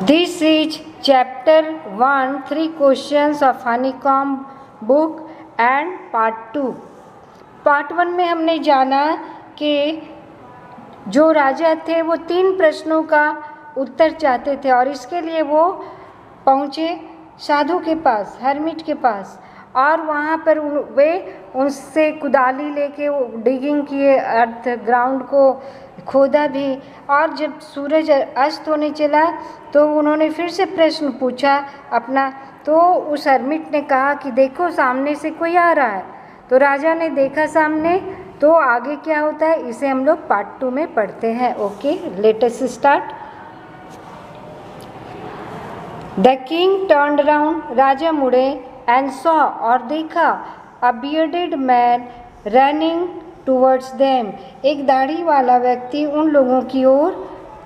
This is chapter 1, 3 questions of honeycomb book and part 2. Part 1 में हमने जाना कि जो राजा थे वो 3 प्रश्नों का उत्तर चाहते थे और इसके लिए वो पहुँचे साधु के पास, हर्मिट के पास, और वहाँ पर वे उनसे कुदाली लेके डिगिंग किए, अर्थ ग्राउंड को खोदा भी। और जब सूरज अस्त होने चला तो उन्होंने फिर से प्रश्न पूछा अपना, तो उस हर्मिट ने कहा कि देखो सामने से कोई आ रहा है। तो राजा ने देखा सामने, तो आगे क्या होता है इसे हम लोग पार्ट 2 में पढ़ते हैं। Okay, let us start. The king turned round, राजा मुड़े, एंड सॉ, और देखा, a bearded man running towards them, एक दाढ़ी वाला व्यक्ति उन लोगों की ओर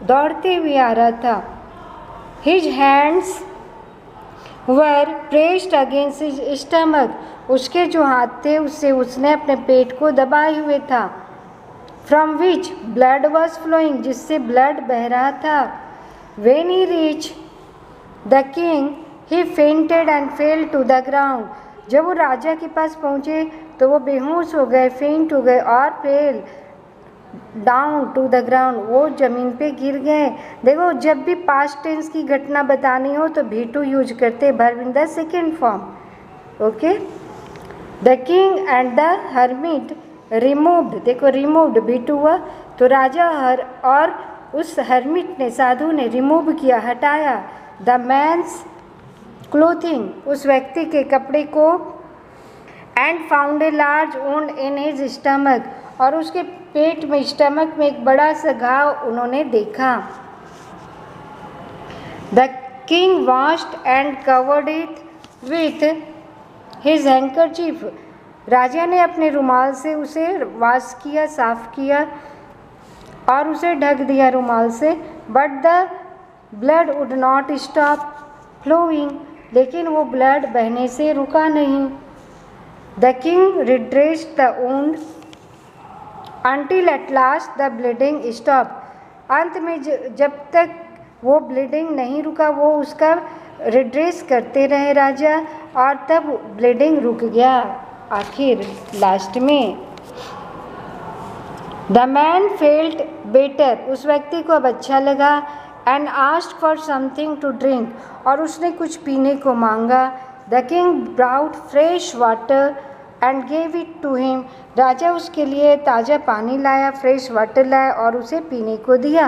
दौड़ते हुए आ रहा था। His hands were pressed against his stomach, उसके जो हाथ थे उससे उसने अपने पेट को दबाए हुए था। From which blood was flowing, जिससे ब्लड बह रहा था। When he reach the king he fainted and fell to the ground, जब वो राजा के पास पहुँचे तो वो बेहोश हो गए, फेंट हो गए और fell down to the ground, वो ज़मीन पे गिर गए। देखो, जब भी पास्ट टेंस की घटना बतानी हो तो V2 यूज करते, verb in the second form. Okay, the king and the hermit removed, देखो रिमूव्ड V2 हुआ, तो राजा और उस हर्मिट ने, साधु ने रिमूव किया, हटाया, द मैन्स क्लोथिंग, उस व्यक्ति के कपड़े को, and found a large wound in his stomach, और उसके पेट में, स्टमक में एक बड़ा सा घाव उन्होंने देखा। The king washed and covered it with his handkerchief, राजा ने अपने रुमाल से उसे वॉश किया, साफ किया और उसे ढक दिया रुमाल से। But the blood would not stop flowing, लेकिन वो ब्लड बहने से रुका नहीं। The king redressed the wound until at last the bleeding stopped, अंत में जब तक वो ब्लीडिंग नहीं रुका वो उसका रिड्रेस करते रहे राजा, और तब ब्लीडिंग रुक गया आखिर लास्ट में। द मैन फेल्ट बेटर, उस व्यक्ति को अब अच्छा लगा, and asked for something to drink, और उसने कुछ पीने को मांगा। The king brought fresh water and gave it to him, राजा उसके लिए ताज़ा पानी लाया, फ्रेश वाटर लाया और उसे पीने को दिया।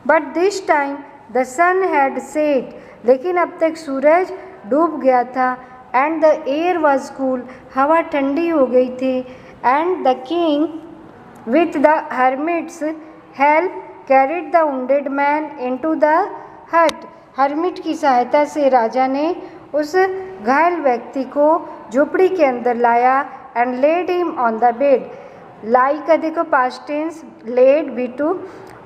But this time the sun had set, लेकिन अब तक सूरज डूब गया था। And the air was cool, हवा ठंडी हो गई थी। And the king with the hermit's help carried the wounded man into the hut, hermit की सहायता से राजा ने उस घायल व्यक्ति को झोपड़ी के अंदर लाया, and laid him on the bed, लाई का देखो पास्ट टेंस, लेड V2,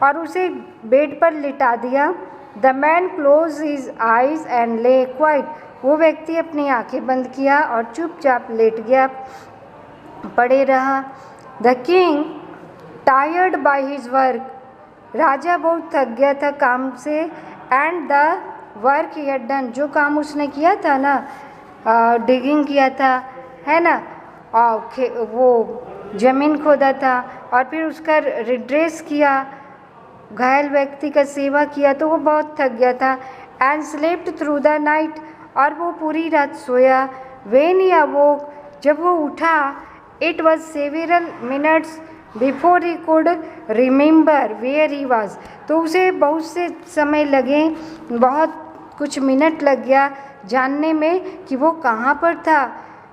और उसे बेड पर लिटा दिया। The man close his eyes and ले क्वाइट, वो व्यक्ति अपनी आंखें बंद किया और चुपचाप लेट गया, पड़े रहा। The king tired by his work, राजा बहुत थक गया था काम से, and the work he had done, जो काम उसने किया था ना, डिगिंग किया था, है ना, वो ज़मीन खोदा था और फिर उसका रिड्रेस किया, घायल व्यक्ति का सेवा किया, तो वो बहुत थक गया था। And slept through the night, और वो पूरी रात सोया। वेन ही अवोक, जब वो उठा, it was several minutes before he could remember where he was, तो उसे बहुत से समय लगे, बहुत कुछ मिनट लग गया जानने में कि वो कहाँ पर था।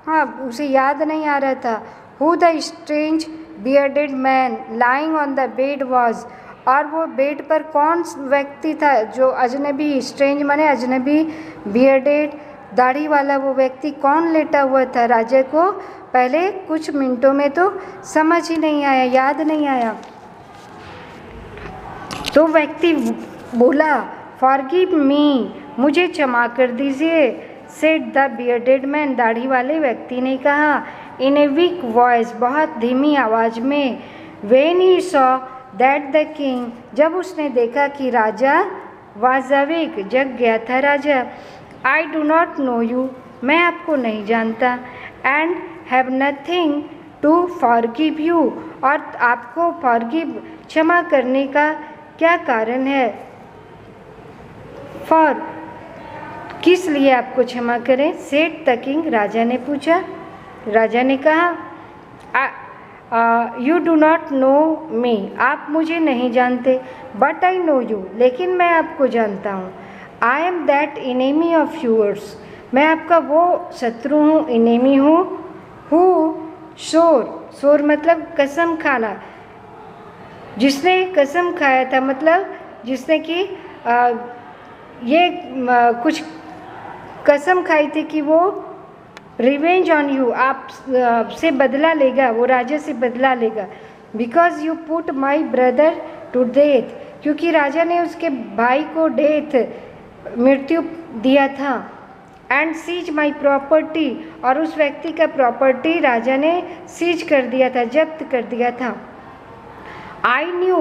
हाँ, उसे याद नहीं आ रहा था। Who the strange bearded man lying on the bed was, और वो बेड पर कौन व्यक्ति था जो अजनबी, स्ट्रेंज माने अजनबी, बियर्डेड दाढ़ी वाला वो व्यक्ति कौन लेटा हुआ था। राजा को पहले कुछ मिनटों में तो समझ ही नहीं आया, याद नहीं आया। तो व्यक्ति बोला, फॉरगिव मी, मुझे क्षमा कर दीजिए। सेड द बियर्डेड मैन, दाढ़ी वाले व्यक्ति ने कहा, इन ए वीक वॉइस, बहुत धीमी आवाज़ में। When he saw that the king, जब उसने देखा कि राजा वाजविक जग गया था राजा। I do not know you, मैं आपको नहीं जानता। And have nothing to forgive you, और आपको फॉरगिव क्षमा करने का क्या कारण है। फॉर किस लिए आपको क्षमा करें। सेड द किंग, राजा ने पूछा। राजा ने कहा यू डू नॉट नो मी, आप मुझे नहीं जानते। बट आई नो यू, लेकिन मैं आपको जानता हूँ। I am that enemy of yours, मैं आपका वो शत्रु हूँ, इनेमी हूँ। हु शोर, शोर मतलब कसम खाना, जिसने कसम खाया था, मतलब जिसने कि ये कुछ कसम खाई थी कि वो रिवेंज ऑन यू, आप से बदला लेगा, वो राजा से बदला लेगा। Because you put my brother to death, क्योंकि राजा ने उसके भाई को डेथ, मृत्यु दिया था। एंड सीज माई प्रॉपर्टी, और उस व्यक्ति का प्रॉपर्टी राजा ने सीज कर दिया था, जब्त कर दिया था। आई न्यू,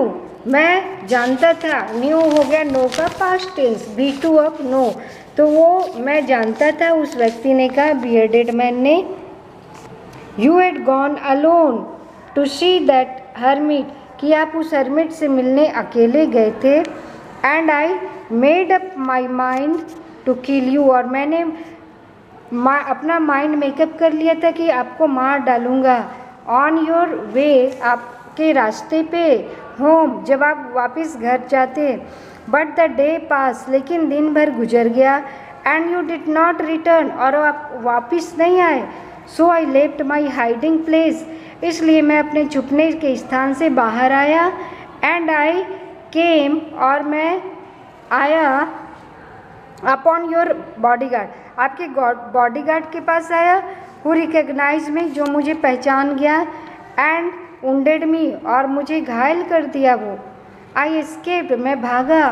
मैं जानता था। न्यू हो गया नो का past tense, V two of know, तो वो मैं जानता था, उस व्यक्ति ने कहा, बियर्डेड मैन ने। You had gone alone to see that hermit, कि आप उस हर्मिट से मिलने अकेले गए थे। And I made up my mind to kill you, और मैंने अपना माइंड मेकअप कर लिया था कि आपको मार डालूँगा। ऑन योर वे, आपके रास्ते पे, होम, जब आप वापस घर जाते। बट द डे पास, लेकिन दिन भर गुजर गया। And you did not return, और आप वापस नहीं आए। So I left my hiding place, इसलिए मैं अपने छुपने के स्थान से बाहर आया। एंड आई केम, और मैं आया अपॉन योर बॉडीगार्ड, आपके बॉडीगार्ड के पास आया। हु रिकग्नाइज मी, जो मुझे पहचान गया। एंड वुंडेड मी, और मुझे घायल कर दिया वो। आई एस्केप्ड, मैं भागा।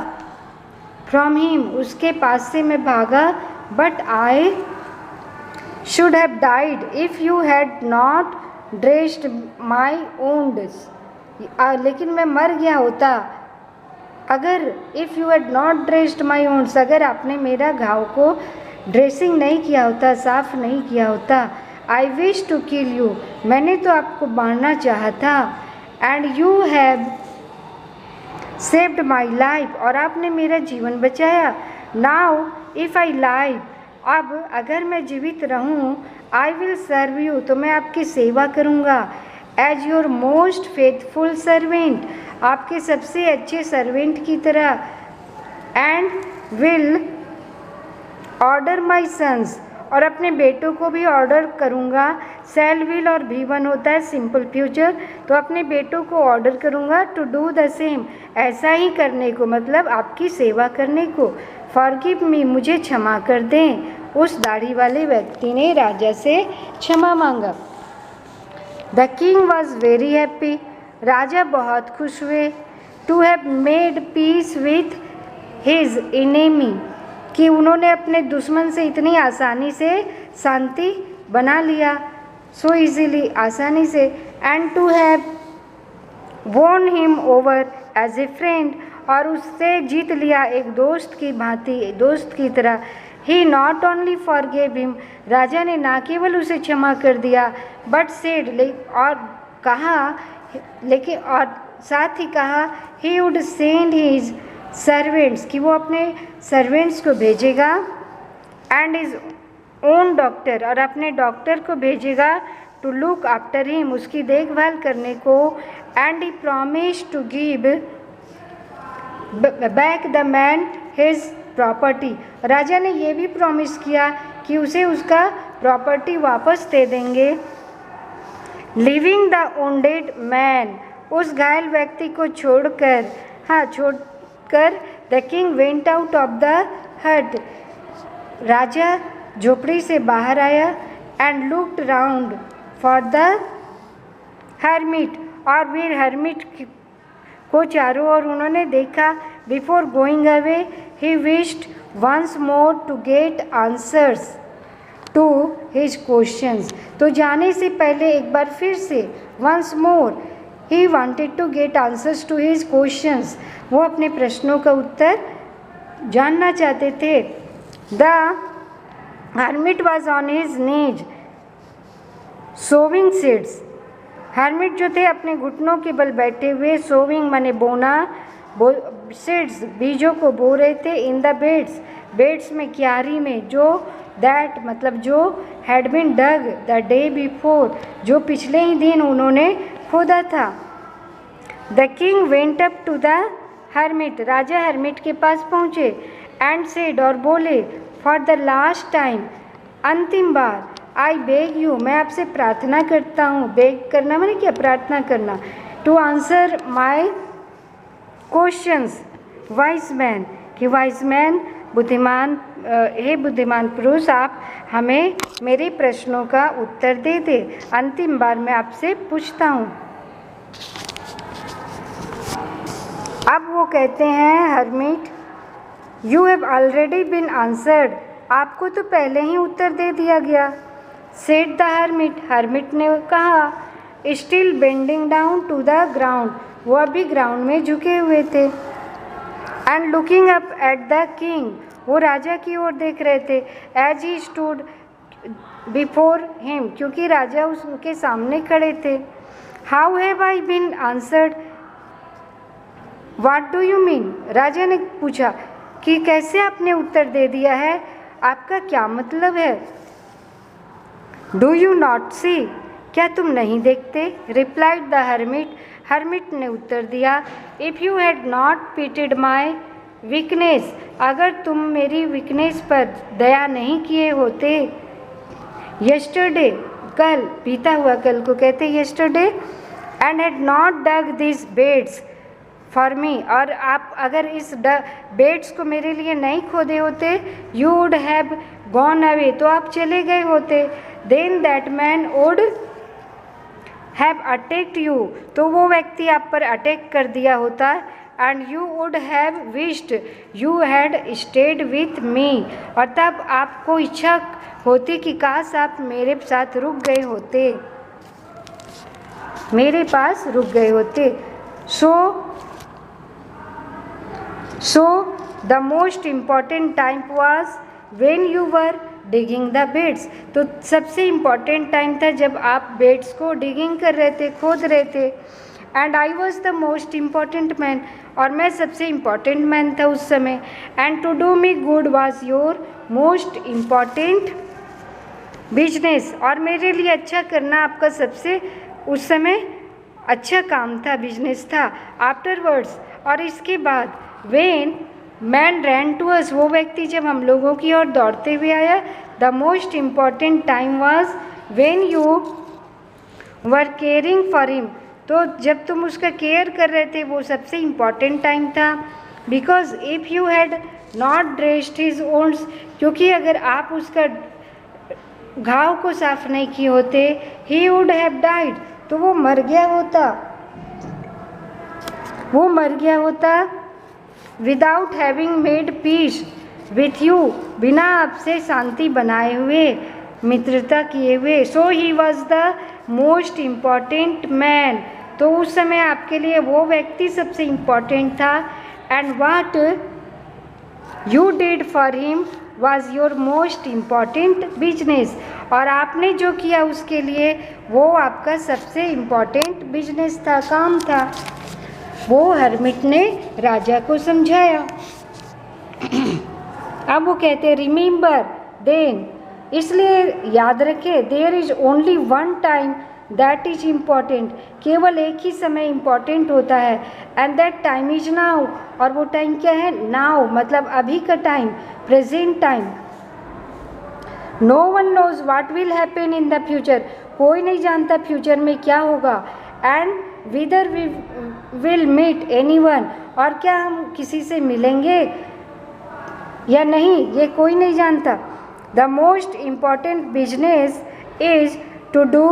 फ्रॉम हिम, उसके पास से मैं भागा। But I should have died if you had not dressed my wounds, लेकिन मैं मर गया होता अगर, if you had not dressed my wounds, अगर आपने मेरा घाव को ड्रेसिंग नहीं किया होता, साफ नहीं किया होता। I wish to kill you, मैंने तो आपको मारना चाहा था। And you have saved my life, और आपने मेरा जीवन बचाया। नाउ इफ़ आई लाइव, अब अगर मैं जीवित रहूं, आई विल सर्व यू, तो मैं आपकी सेवा करूंगा। As your most faithful servant, आपके सबसे अच्छे सर्वेंट की तरह। And will order my sons, और अपने बेटों को भी ऑर्डर करूँगा। सेल विल और भी1 होता है सिंपल फ्यूचर, तो अपने बेटों को ऑर्डर करूँगा टू डू द सेम, ऐसा ही करने को, मतलब आपकी सेवा करने को। फॉरगिव मी, मुझे क्षमा कर दें। उस दाढ़ी वाले व्यक्ति ने राजा से क्षमा मांगा। The king was very happy, राजा बहुत खुश हुए। To have made peace with his enemy, कि उन्होंने अपने दुश्मन से इतनी आसानी से शांति बना लिया, सो इजीली, आसानी से। And to have won him over as a friend, और उससे जीत लिया एक दोस्त की भांति, दोस्त की तरह। ही नॉट ओनली फॉरगिव हिम, राजा ने ना केवल उसे क्षमा कर दिया, बट सेड, और कहा, लेकिन और साथ ही कहा, he would send his servants, कि वो अपने सर्वेंट्स को भेजेगा। एंड इज ओन डॉक्टर, और अपने डॉक्टर को भेजेगा। टू लुक आफ्टर हिम, उसकी देखभाल करने को। And he promise to give back the man his property, राजा ने ये भी प्रॉमिस किया कि उसे उसका प्रॉपर्टी वापस दे देंगे। लिविंग द वुंडेड मैन, उस घायल व्यक्ति को छोड़कर, the king went out of the hut, राजा झोपड़ी से बाहर आया। And looked round for the hermit, और वे हर्मिट को चारों ओर उन्होंने देखा। Before going away he wished once more to get answers to his questions, तो जाने से पहले एक बार फिर से, once more he wanted to get answers to his questions, वो अपने प्रश्नों का उत्तर जानना चाहते थे। The hermit was on his knees sowing seeds. Hermit जो थे अपने घुटनों के बल बैठे हुए, सोविंग माने बोना, सीड्स बीजों को बो रहे थे। इन द बेड्स, बेड्स में क्यारी में, जो दैट मतलब जो had been dug the day before, जो पिछले ही दिन उन्होंने खोदा था। The king went up to the hermit, राजा हर्मिट के पास पहुँचे। एंड सेड, और बोले, फॉर द लास्ट टाइम, अंतिम बार, आई बेग यू, मैं आपसे प्रार्थना करता हूँ। बेग करना माने क्या? प्रार्थना करना। To answer my questions wise man, कि वाइज मैन बुद्धिमान, हे बुद्धिमान पुरुष, आप हमें मेरे प्रश्नों का उत्तर दे दे। अंतिम बार मैं आपसे पूछता हूँ। अब वो कहते हैं hermit, you have already been answered, आपको तो पहले ही उत्तर दे दिया गया। सेड द हर्मिट, हर्मिट ने कहा। Still bending down to the ground, वो अभी ग्राउंड में झुके हुए थे। And looking up at the king, वो राजा की ओर देख रहे थे। As he stood before him, क्योंकि राजा उसके सामने खड़े थे। How have I been answered, what do you mean, राजा ने पूछा कि कैसे आपने उत्तर दे दिया है, आपका क्या मतलब है। डू यू नॉट सी, क्या तुम नहीं देखते। रिप्लाइड द हर्मिट, हर्मिट ने उत्तर दिया। If you had not pitted my weakness, अगर तुम मेरी वीकनेस पर दया नहीं किए होते। यस्टरडे, कल, बीता हुआ कल को कहते yesterday. And had not dug this beds for me, और आप अगर इस बेड्स को मेरे लिए नहीं खोदे होते, you would have gone away, तो आप चले गए होते। Then that man would have attacked you, तो वो व्यक्ति आप पर अटैक कर दिया होता। And you would have wished you had stayed with me, और तब आपको इच्छा होती कि काश आप मेरे साथ रुक गए होते, मेरे पास रुक गए होते। So the most important time was when you were digging the beds, तो सबसे इम्पॉर्टेंट टाइम था जब आप बेड्स को डिगिंग कर रहे थे, खोद रहे थे। And I was the most important man, और मैं सबसे इम्पॉर्टेंट मैन था उस समय। And to do me good was your most important business, और मेरे लिए अच्छा करना आपका सबसे उस समय अच्छा काम था, बिजनेस था। आफ्टरवर्ड्स, और इसके बाद, when man ran to us, वो व्यक्ति जब हम लोगों की ओर दौड़ते हुए आया। The most important time was when you were caring for him, तो जब तुम उसका केयर कर रहे थे वो सबसे इम्पॉर्टेंट टाइम था। Because if you had not dressed his wounds, क्योंकि अगर आप उसका घाव को साफ नहीं किए होते, ही वुड हैव डाइड, तो वो मर गया होता, वो मर गया होता। Without having made peace with you, बिना आपसे शांति बनाए हुए, मित्रता किए हुए। So he was the most important man, तो उस समय आपके लिए वो व्यक्ति सबसे इम्पॉर्टेंट था। And what you did for him was your most important business, और आपने जो किया उसके लिए वो आपका सबसे इम्पॉर्टेंट बिजनेस था, काम था। वो हर्मिट ने राजा को समझाया। अब वो कहते रिमेंबर देन, इसलिए याद रखे, there is only one time that is important, केवल एक ही समय इम्पॉर्टेंट होता है। And that time is now, और वो टाइम क्या है? नाउ, मतलब अभी का time, present time. No one knows what will happen in the future, कोई नहीं जानता फ्यूचर में क्या होगा। And whether we will meet anyone, और क्या हम किसी से मिलेंगे या नहीं, ये कोई नहीं जानता। The most important business is to do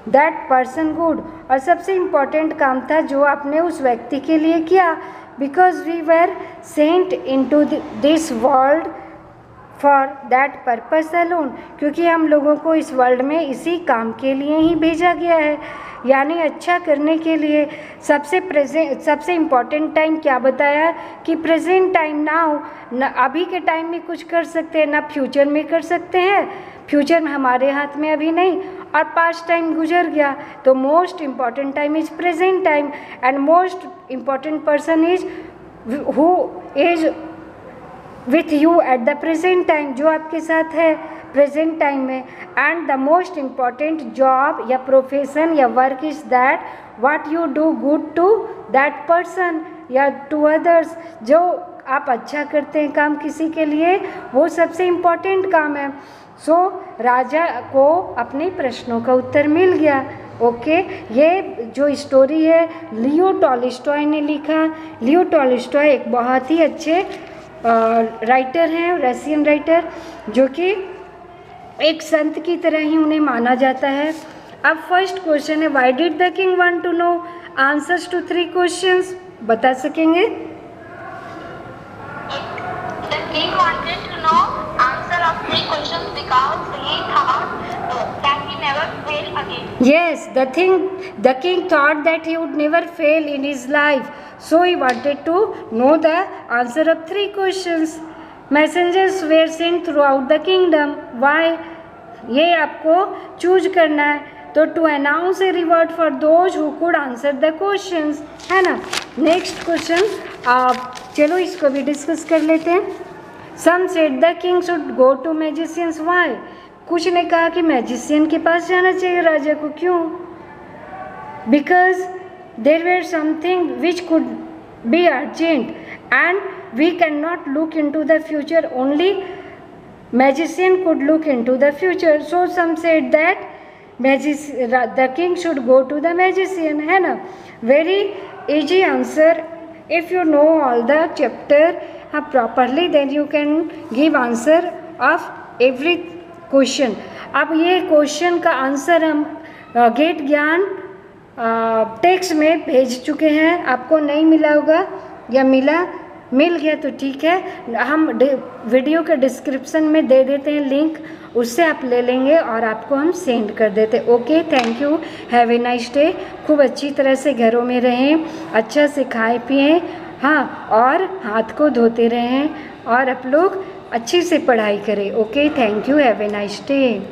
that person good, और सबसे इम्पॉर्टेंट काम था जो आपने उस व्यक्ति के लिए किया। Because we were sent into this world for that purpose alone, क्योंकि हम लोगों को इस वर्ल्ड में इसी काम के लिए ही भेजा गया है। यानी अच्छा करने के लिए सबसे इम्पॉर्टेंट टाइम क्या बताया कि प्रेजेंट टाइम नाउ, न अभी के टाइम में कुछ कर सकते हैं ना फ्यूचर में कर सकते हैं, फ्यूचर में हमारे हाथ में अभी नहीं, और पास्ट टाइम गुजर गया। तो most important time is present time and most important person is who is with you at the present time, जो आपके साथ है प्रेजेंट टाइम में। And the most important job या प्रोफेशन या work is that what you do good to that person या to others, जो आप अच्छा करते हैं काम किसी के लिए, वो सबसे इम्पॉर्टेंट काम है। सो राजा को अपने प्रश्नों का उत्तर मिल गया। ओके, ये जो स्टोरी है लियो टॉलस्टॉय ने लिखा। लियो टॉलस्टॉय एक बहुत ही अच्छे राइटर हैं, रशियन राइटर, जो कि एक संत की तरह ही उन्हें माना जाता है। अब फर्स्ट क्वेश्चन है, why did the king want to know answers to 3 questions, बता सकेंगे? The king wanted to know answer of 3 questions because he thought that he never fail again. Yes, the king thought that he would never fail in his life, so he wanted to know the answer of 3 questions. Messengers were sent throughout the kingdom. Why? ये आपको choose करना है, तो to announce a reward for those who could answer the questions, है ना। Next question, आप चलो इसको भी डिस्कस कर लेते हैं। Some said the king should go to magicians, why? कुछ ने कहा कि मैजिशियन के पास जाना चाहिए राजा को, क्यों? Because there were something which could be urgent and we can not look into the future, only magician could look into the future. So some said that the king should go to the magician, है ना। very easy answer if you know all the chapter properly, then you can give answer of every question. अब ये question का answer हम gate ज्ञान text में भेज चुके हैं, आपको नहीं मिला होगा या मिल गया तो ठीक है, हम वीडियो के डिस्क्रिप्शन में दे देते हैं लिंक, उससे आप ले लेंगे और आपको हम सेंड कर देते। Okay, thank you, have a nice day. खूब अच्छी तरह से घरों में रहें, अच्छा से खाएं पिएं, हाँ, और हाथ को धोते रहें, और आप लोग अच्छी से पढ़ाई करें। Okay, thank you, have a nice day.